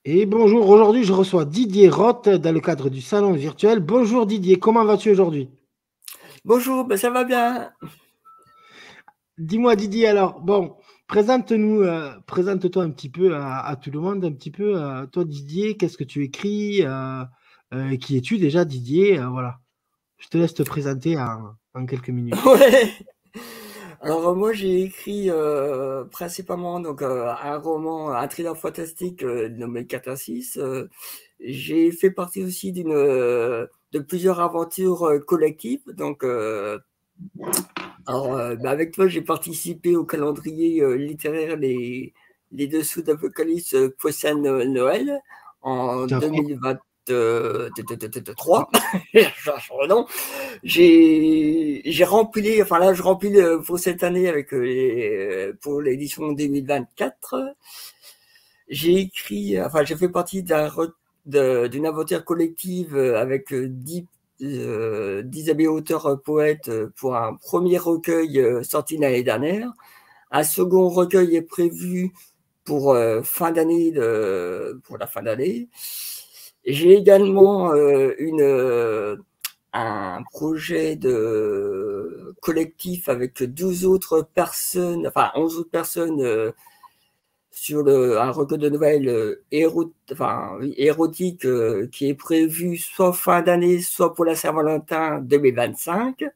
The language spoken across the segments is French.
Et bonjour, aujourd'hui je reçois Didier Roth dans le cadre du salon virtuel. Bonjour Didier, comment vas-tu aujourd'hui? Bonjour, ben ça va bien. Dis-moi Didier, alors, bon, présente-nous, présente-toi un petit peu à tout le monde, un petit peu, toi Didier, qu'est-ce que tu écris? Qui es-tu déjà Didier? Voilà, je te laisse te présenter en quelques minutes. Ouais. Alors moi j'ai écrit principalement donc un roman, un thriller fantastique nommé Catharsis. J'ai fait partie aussi de plusieurs aventures collectives. Donc avec toi j'ai participé au calendrier littéraire les Dessous d'Apocalypse Poisson Noël en Tout à fait. 2023. Je cherche le nom. J'ai rempli, enfin là, je remplis pour cette année avec pour l'édition 2024. J'ai écrit, enfin, j'ai fait partie d'une aventure collective avec 10 amis auteurs poètes pour un premier recueil sorti l'année dernière. Un second recueil est prévu pour pour la fin d'année. J'ai également un projet de collectif avec 12 autres personnes, enfin 11 autres personnes sur un recueil de nouvelles érotiques qui est prévu soit fin d'année, soit pour la Saint-Valentin 2025. Le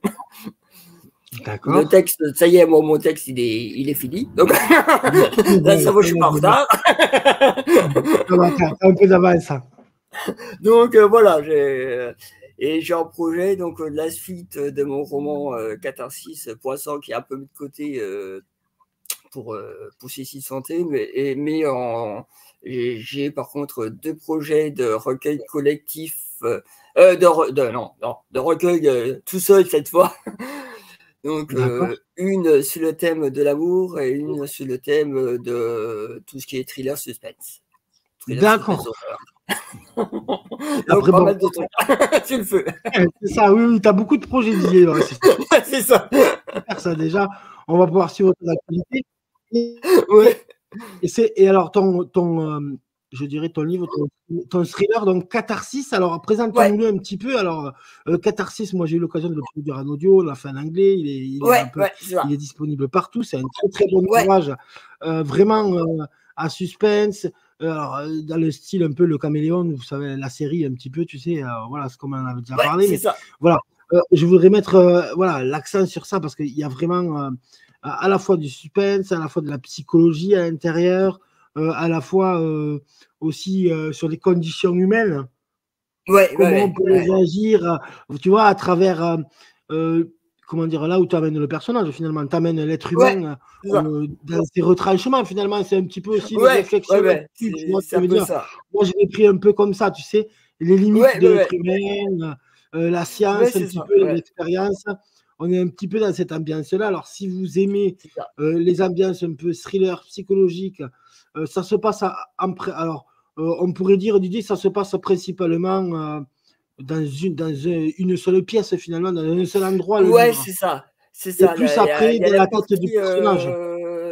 D'accord. texte, ça y est, mon texte, il est fini. Donc, là, ça va, je suis pas en retard. T'as un peu d'avance, hein. Donc, voilà, et j'ai en projet donc la suite de mon roman Catharsis Poisson qui est un peu mis de côté pour Cécile Santé, j'ai par contre deux projets de recueil collectif, de recueil tout seul cette fois. Donc, D'accord. une sur le thème de l'amour et une sur le thème de tout ce qui est thriller suspense. Thriller suspense D'accord. horreur. Donc, Après, pas bon, mal de trucs sur le feu. c'est ça, oui, oui, tu as beaucoup de projets Didier. Ouais, c'est C'est ça. super ça déjà. On va pouvoir suivre ton activité. Et, Ouais. et alors, je dirais ton livre, ton thriller, donc Catharsis, alors Ouais. présente-nous-le un petit peu. Alors, Catharsis, moi j'ai eu l'occasion de le produire en audio, on l'a fait en anglais, il est un Ouais. peu, Ouais. C'est ça. il est disponible partout. C'est un très très bon Ouais. ouvrage, vraiment à suspense. Alors, dans le style un peu Le Caméléon, vous savez, la série un petit peu, tu sais, voilà, c'est comme on en avait déjà Ouais. parlé, C'est mais ça. voilà, je voudrais mettre voilà, l'accent sur ça parce qu'il y a vraiment à la fois du suspense, à la fois de la psychologie à l'intérieur, à la fois aussi sur les conditions humaines, Ouais. Ouais. comment on Ouais. peut Ouais. réagir, tu vois, à travers, comment dire, là où tu amènes le personnage, finalement, tu amènes l'être Ouais. humain C'est ça. dans ses retranchements, finalement, c'est un petit peu aussi une Ouais. Ouais. réflexion Ouais. là-dessus, tu vois ce C'est que je un veux peu dire. ça. Moi, je l'ai pris un peu comme ça, tu sais, les limites Ouais. de Ouais. l'être Ouais. humain, la Ouais. science, un C'est petit ça. peu les Ouais. expériences. On est un petit peu dans cette ambiance-là. Alors, si vous aimez C'est ça. les ambiances un peu thriller psychologique, ça se passe alors, on pourrait dire, Didier, ça se passe principalement une seule pièce, finalement, dans un seul endroit, le Ouais, livre. c'est ça. C'est Et ça. plus Il après, y a dans la la tête du partie, personnage.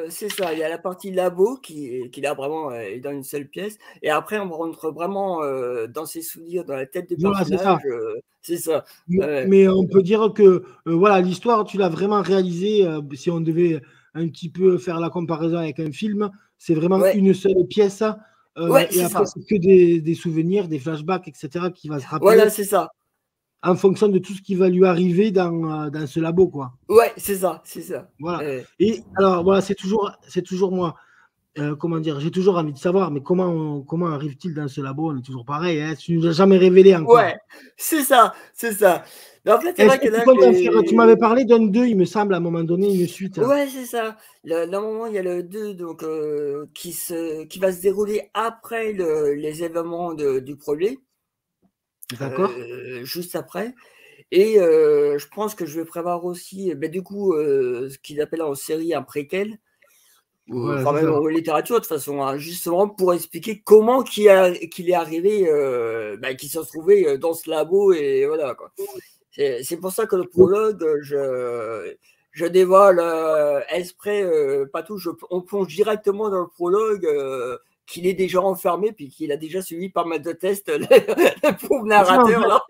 c'est ça. Il y a la partie labo qui là vraiment est dans une seule pièce. Et après, on rentre vraiment dans ses souvenirs, dans la tête du Voilà, c'est ça. personnage. C'est ça. Mais, Ouais. mais on peut dire que voilà, l'histoire, tu l'as vraiment réalisée. Si on devait un petit peu faire la comparaison avec un film, c'est vraiment Ouais, une seule pièce. ouais, Et c'est après, ça. c'est que des souvenirs, des flashbacks, etc., qui va se Voilà, rappeler c'est ça. en fonction de tout ce qui va lui arriver dans ce labo, quoi. Ouais, c'est ça, c'est ça. Voilà. Ouais. Et alors, voilà, c'est toujours moi. Comment dire, j'ai toujours envie de savoir, mais comment arrive-t-il dans ce labo? On est toujours pareil, hein, tu nous as jamais révélé encore. Ouais, c'est ça, c'est ça. Mais en fait, c'est Est-ce vrai que que tu là, comptes en faire? Tu m'avais parlé d'un 2, il me semble, à un moment donné, une suite. ouais, c'est ça. Normalement, il y a le 2 donc, qui va se dérouler après les événements du premier, D'accord? juste après. Et je pense que je vais prévoir aussi, ben, du coup, ce qu'ils appellent en série un préquel, ou Voilà, enfin c'est même ça. en littérature de toute façon, hein, justement pour expliquer comment qu'il est arrivé, ben, qu'il se retrouvait dans ce labo et voilà quoi. C'est pour ça que le prologue, je dévoile exprès pas tout, on plonge directement dans le prologue qu'il est déjà enfermé puis qu'il a déjà suivi pas mal de tests, le pauvre narrateur là.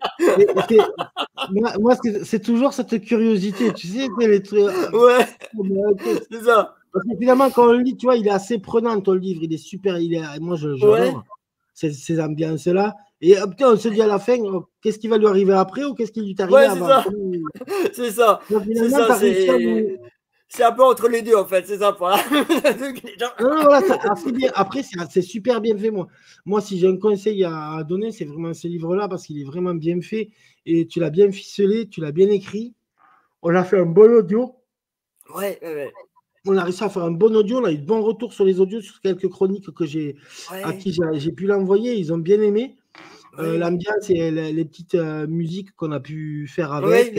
Moi, c'est toujours cette curiosité, tu sais, les trucs. Ouais, c'est ça. Parce que finalement, quand on le lit, tu vois, il est assez prenant ton livre, il est super, moi j'adore ces ambiances-là. Et putain, on se dit à la fin, qu'est-ce qui va lui arriver après ou qu'est-ce qui lui est arrivé avant. C'est ça. Donc, finalement, t'as réussi à nous. C'est un peu entre les deux, en fait, c'est ça. Non, voilà, après, c'est super bien fait. Moi, si j'ai un conseil à donner, c'est vraiment ce livre-là parce qu'il est vraiment bien fait et tu l'as bien ficelé, tu l'as bien écrit. On a fait un bon audio. Ouais. On a réussi à faire un bon audio. On a eu de bons retours sur les audios, sur quelques chroniques à qui j'ai pu l'envoyer. Ils ont bien aimé. L'ambiance et les petites musiques qu'on a pu faire avec.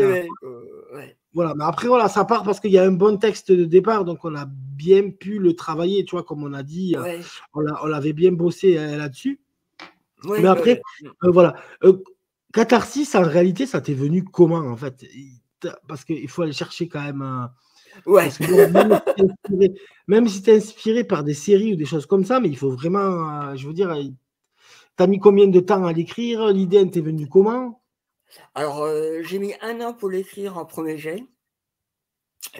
Voilà, mais après, voilà, ça part parce qu'il y a un bon texte de départ, donc on a bien pu le travailler, tu vois, comme on a dit, on l'avait bien bossé là-dessus. Mais après, voilà. Catharsis, en réalité, ça t'est venu comment, en fait? Parce qu'il faut aller chercher quand même. Parce que même si tu es inspiré par des séries ou des choses comme ça, mais il faut vraiment, je veux dire, t'as mis combien de temps à l'écrire? L'idée, elle t'est venue comment? Alors, j'ai mis 1 an pour l'écrire en premier jet.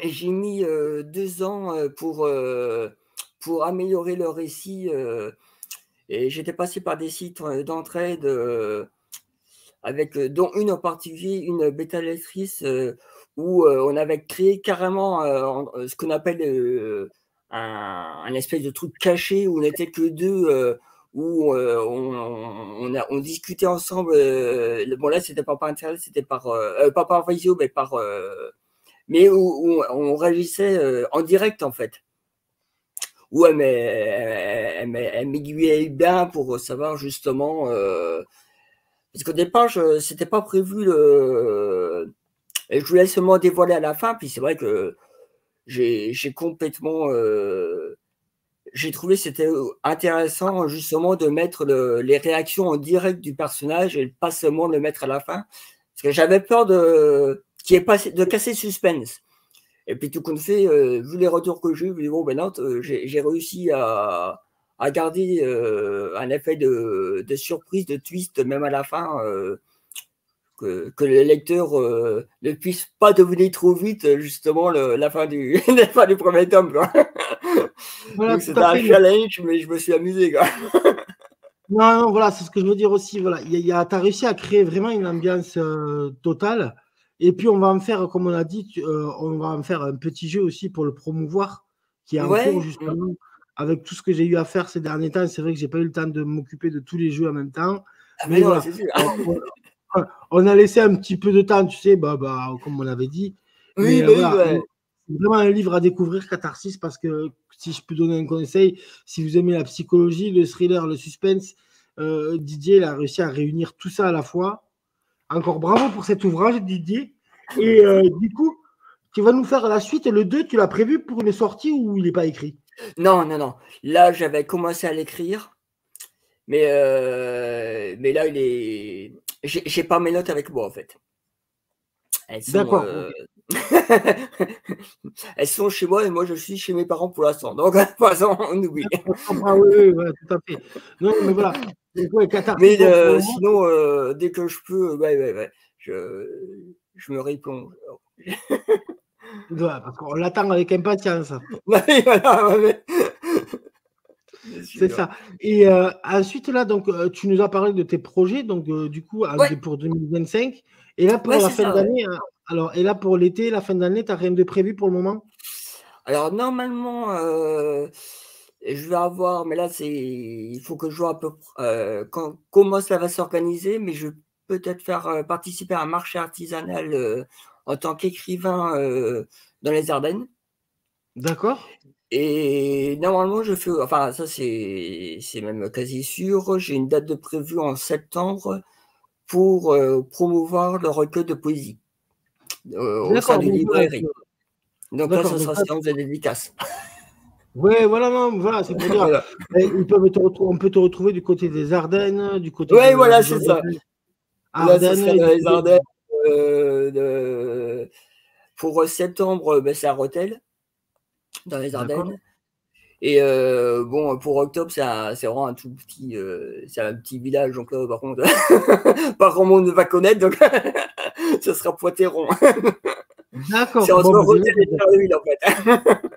Et j'ai mis 2 ans pour améliorer le récit. Et j'étais passé par des sites d'entraide, dont une en particulier, une bêta lectrice, où on avait créé carrément ce qu'on appelle un espèce de truc caché où on n'était que deux. Où on discutait ensemble. Bon, là, c'était pas par Internet, c'était pas par visio, mais où on réagissait en direct, en fait. Où elle m'aiguillait bien pour savoir justement. Parce qu'au départ, c'était pas prévu. Je voulais seulement dévoiler à la fin, puis c'est vrai que j'ai complètement. J'ai trouvé que c'était intéressant justement de mettre les réactions en direct du personnage et pas seulement de le mettre à la fin. Parce que j'avais peur de casser le suspense. Et puis tout compte fait, vu les retours que j'ai eu, bon, non, j'ai réussi à garder un effet de surprise, de twist, même à la fin, que le lecteur ne puisse pas deviner trop vite, justement, la fin du premier tome. Quoi. Voilà, donc c'était un challenge, mais je me suis amusé. Quoi. Non, voilà, c'est ce que je veux dire aussi. Voilà, tu as réussi à créer vraiment une ambiance totale. Et puis, on va en faire, comme on a dit, on va en faire un petit jeu aussi pour le promouvoir, qui est en cours justement. Avec tout ce que j'ai eu à faire ces derniers temps, c'est vrai que j'ai pas eu le temps de m'occuper de tous les jeux en même temps. Mais non, voilà, c'est sûr. on a laissé un petit peu de temps, tu sais, comme on avait dit. Oui, mais voilà, c'est vraiment un livre à découvrir, Catharsis, parce que si je peux donner un conseil, si vous aimez la psychologie, le thriller, le suspense, Didier il a réussi à réunir tout ça à la fois. Encore bravo pour cet ouvrage, Didier. Et du coup, tu vas nous faire la suite. Le 2, tu l'as prévu pour une sortie ou il n'est pas écrit? Non. Là, j'avais commencé à l'écrire. Mais là, j'ai pas mes notes avec moi, en fait. D'accord. Elles sont chez moi et moi, je suis chez mes parents pour l'instant. Donc, de toute façon, on oublie. Oui, tout à fait. Non, mais voilà. Mais sinon, dès que je peux, je me réponds. Parce qu'on l'attend avec impatience. C'est ça. Et ensuite, là, donc, tu nous as parlé de tes projets, donc du coup, pour 2025. Et là, pour la fin d'année, alors, et là, pour l'été, la fin d'année, tu n'as rien de prévu pour le moment? Alors, normalement, je vais avoir, mais là, il faut que je vois un peu comment ça va s'organiser, mais je vais peut-être faire participer à un marché artisanal en tant qu'écrivain dans les Ardennes. D'accord. Et normalement, ça c'est même quasi sûr, j'ai une date de prévue en septembre pour promouvoir le recueil de poésie au sein d'une librairie. Donc là, ce sera séance de dédicace. Ouais, voilà, non, voilà, c'est pour dire. Voilà. On peut te retrouver du côté des Ardennes, du côté. Oui, voilà, c'est ça. Ardennes, là, ce serait dans les Ardennes. Pour septembre, c'est à Rethel, dans les Ardennes. Et bon, pour octobre, c'est vraiment un tout petit, c'est un petit village, donc là, par contre, pas grand monde ne va connaître, donc ça sera Poitéron. C'est D'accord. entre Bon, bah, Rethel et Charleville, en fait.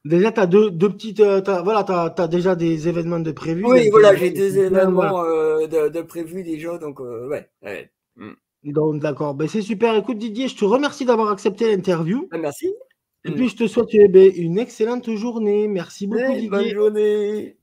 déjà, tu as deux petites. Voilà, t'as déjà des événements de prévus. Oui, Donc, voilà, voilà, j'ai c'est deux bien, voilà. événements de prévus déjà, donc ouais. Ouais. Donc, d'accord. Ben, c'est super. Écoute, Didier, je te remercie d'avoir accepté l'interview. Ah, merci. Et puis, je te souhaite une excellente journée. Merci beaucoup, Ouais, bonne Didier. journée.